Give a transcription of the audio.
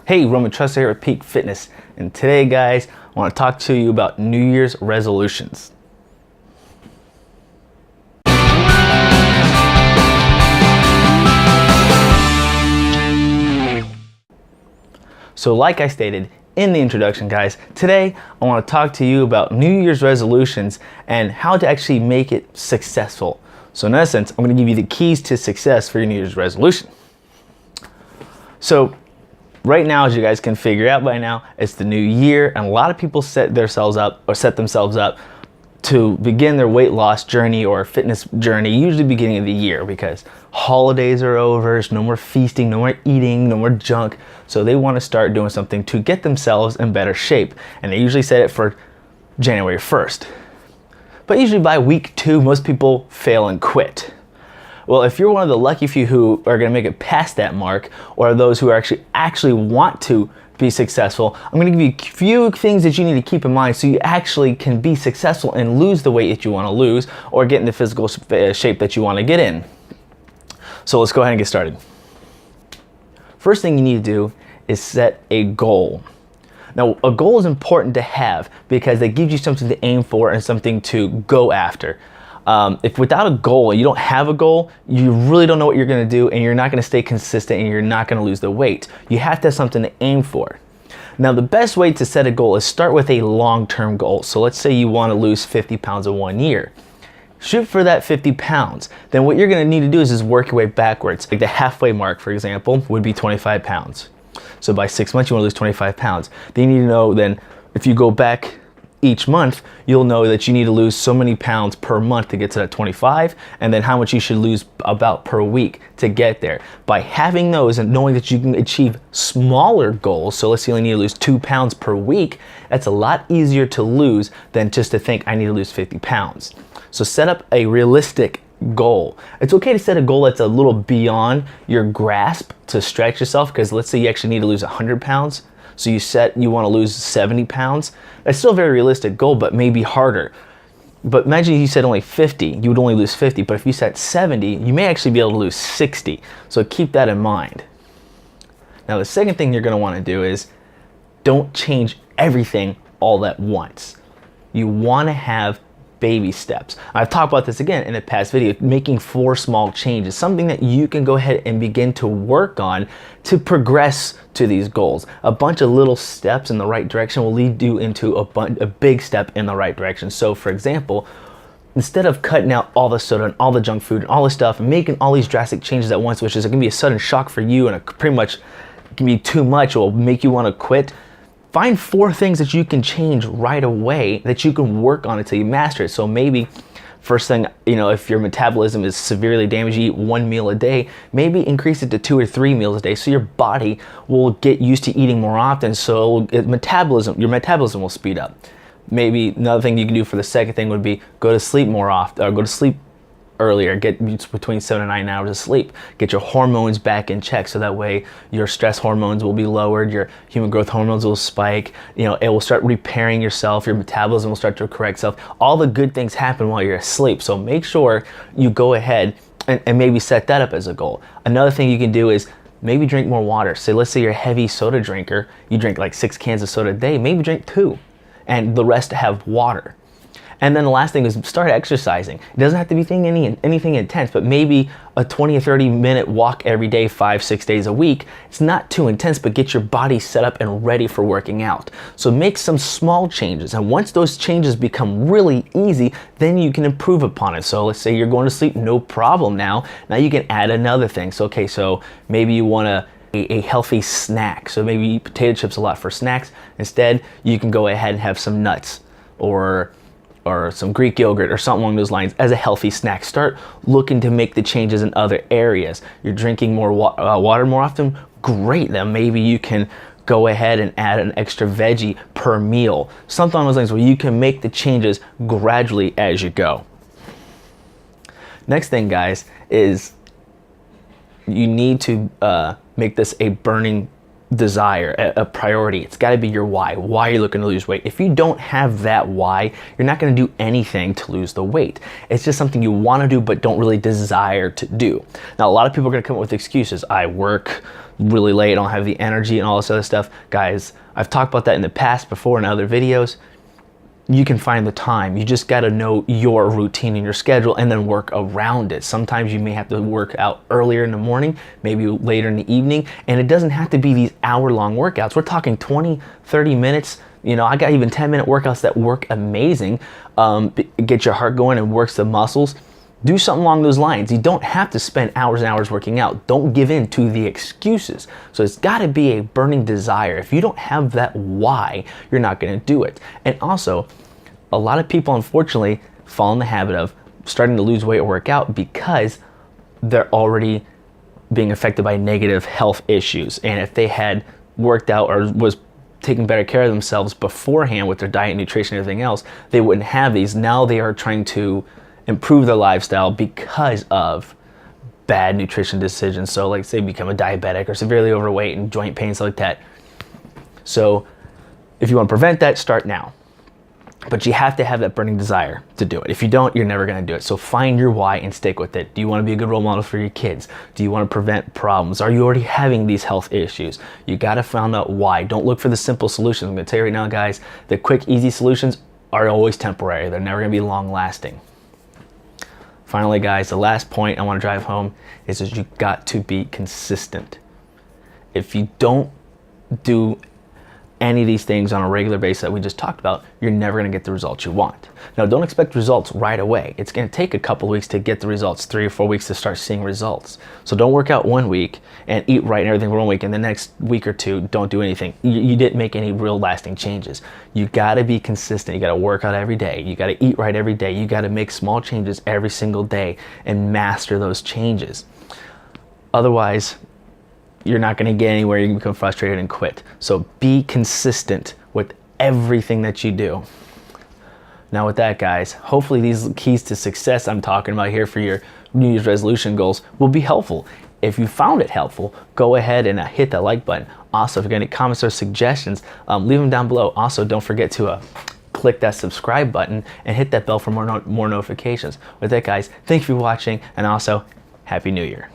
Hey, Roman Trust here at Peak Fitness, and today guys, I want to talk to you about New Year's resolutions. So like I stated in the introduction guys, today I want to talk to you about New Year's resolutions and how to actually make it successful. So in essence, I'm going to give you the keys to success for your New Year's resolution. So right now, as you guys can figure out by now, it's the new year, and a lot of people set themselves up to begin their weight loss journey or fitness journey, usually beginning of the year, because holidays are over, there's no more feasting, no more eating, no more junk. So they want to start doing something to get themselves in better shape. And they usually set it for January 1st. But usually by week 2, most people fail and quit. Well, if you're one of the lucky few who are going to make it past that mark, or those who are actually want to be successful, I'm going to give you a few things that you need to keep in mind so you actually can be successful and lose the weight that you want to lose or get in the physical shape that you want to get in. So let's go ahead and get started. First thing you need to do is set a goal. Now, a goal is important to have because it gives you something to aim for and something to go after. If without a goal, you don't have a goal, you really don't know what you're going to do, and you're not going to stay consistent, and you're not going to lose the weight. You have to have something to aim for. Now, the best way to set a goal is start with a long-term goal. So let's say you want to lose 50 pounds in 1 year. Shoot for that 50 pounds. Then what you're going to need to do is just work your way backwards. Like the halfway mark, for example, would be 25 pounds. So by 6 months, you want to lose 25 pounds. Then you need to know then if you go back each month, you'll know that you need to lose so many pounds per month to get to that 25, and then how much you should lose about per week to get there. By having those and knowing that you can achieve smaller goals, so let's say you only need to lose 2 pounds per week, that's a lot easier to lose than just to think I need to lose 50 pounds. So set up a realistic goal. It's okay to set a goal that's a little beyond your grasp to stretch yourself, because let's say you actually need to lose 100 pounds. So you want to lose 70 pounds. That's still a very realistic goal, but maybe harder. But imagine if you said only 50, you would only lose 50. But if you set 70, you may actually be able to lose 60. So keep that in mind. Now, the second thing you're going to want to do is don't change everything all at once. You want to have baby steps. I've talked about this again in a past video, making 4 small changes, something that you can go ahead and begin to work on to progress to these goals. A bunch of little steps in the right direction will lead you into a big step in the right direction. So for example, instead of cutting out all the soda and all the junk food and all this stuff and making all these drastic changes at once, which is going to be a sudden shock for you and it pretty much can be too much, it will make you want to quit. Find 4 things that you can change right away that you can work on until you master it. So maybe first thing, if your metabolism is severely damaged, you eat 1 meal a day, maybe increase it to 2 or 3 meals a day so your body will get used to eating more often, so your metabolism will speed up. Maybe another thing you can do for the second thing would be go to sleep more often, or go to sleep earlier, get between 7 and 9 hours of sleep. Get your hormones back in check so that way your stress hormones will be lowered, your human growth hormones will spike, it will start repairing yourself, your metabolism will start to correct itself. All the good things happen while you're asleep. So make sure you go ahead and maybe set that up as a goal. Another thing you can do is maybe drink more water. So let's say you're a heavy soda drinker, you drink like 6 cans of soda a day, maybe drink 2 and the rest have water. And then the last thing is start exercising. It doesn't have to be anything intense, but maybe a 20 or 30 minute walk every day, 5-6 days a week. It's not too intense, but get your body set up and ready for working out. So make some small changes. And once those changes become really easy, then you can improve upon it. So let's say you're going to sleep, no problem now. Now you can add another thing. So, okay, so maybe you want a healthy snack. So maybe you eat potato chips a lot for snacks. Instead, you can go ahead and have some nuts or some Greek yogurt or something along those lines as a healthy snack. Start looking to make the changes in other areas. You're drinking more water more often? Great, then maybe you can go ahead and add an extra veggie per meal. Something along those lines where you can make the changes gradually as you go. Next thing, guys, is you need to make this a burning desire, a priority. It's got to be your why. Why are you looking to lose weight? If you don't have that why, you're not going to do anything to lose the weight. It's just something you want to do but don't really desire to do. Now, a lot of people are going to come up with excuses. I work really late, I don't have the energy and all this other stuff. Guys, I've talked about that in the past before in other videos. You can find the time. You just got to know your routine and your schedule and then work around it. Sometimes you may have to work out earlier in the morning, maybe later in the evening, and it doesn't have to be these hour-long workouts. We're talking 20, 30 minutes. You know, I got even 10-minute workouts that work amazing. Get your heart going and works the muscles. Do something along those lines. You don't have to spend hours and hours working out. Don't give in to the excuses. So it's got to be a burning desire. If you don't have that why, you're not going to do it. And also, a lot of people, unfortunately, fall in the habit of starting to lose weight or work out because they're already being affected by negative health issues. And if they had worked out or was taking better care of themselves beforehand with their diet, nutrition, and everything else, they wouldn't have these. Now they are trying to improve their lifestyle because of bad nutrition decisions. So like say become a diabetic or severely overweight and joint pains like that. So if you want to prevent that, start now. But you have to have that burning desire to do it. If you don't, you're never going to do it. So find your why and stick with it. Do you want to be a good role model for your kids? Do you want to prevent problems? Are you already having these health issues? You got to find out why. Don't look for the simple solutions. I'm going to tell you right now, guys, the quick, easy solutions are always temporary. They're never going to be long lasting. Finally, guys, the last point I want to drive home is that you've got to be consistent. If you don't do any of these things on a regular basis that we just talked about, you're never going to get the results you want. Now, don't expect results right away. It's going to take a couple of weeks to get the results, 3 or 4 weeks to start seeing results. So don't work out 1 week and eat right and everything for 1 week, and the next week or 2, don't do anything. You didn't make any real lasting changes. You got to be consistent. You got to work out every day. You got to eat right every day. You got to make small changes every single day and master those changes. Otherwise, you're not going to get anywhere. You can become frustrated and quit. So be consistent with everything that you do. Now with that, guys, hopefully these keys to success I'm talking about here for your New Year's resolution goals will be helpful. If you found it helpful, go ahead and hit that like button. Also, if you got any comments or suggestions, leave them down below. Also, don't forget to click that subscribe button and hit that bell for more notifications. With that, guys, thank you for watching, and also, Happy New Year.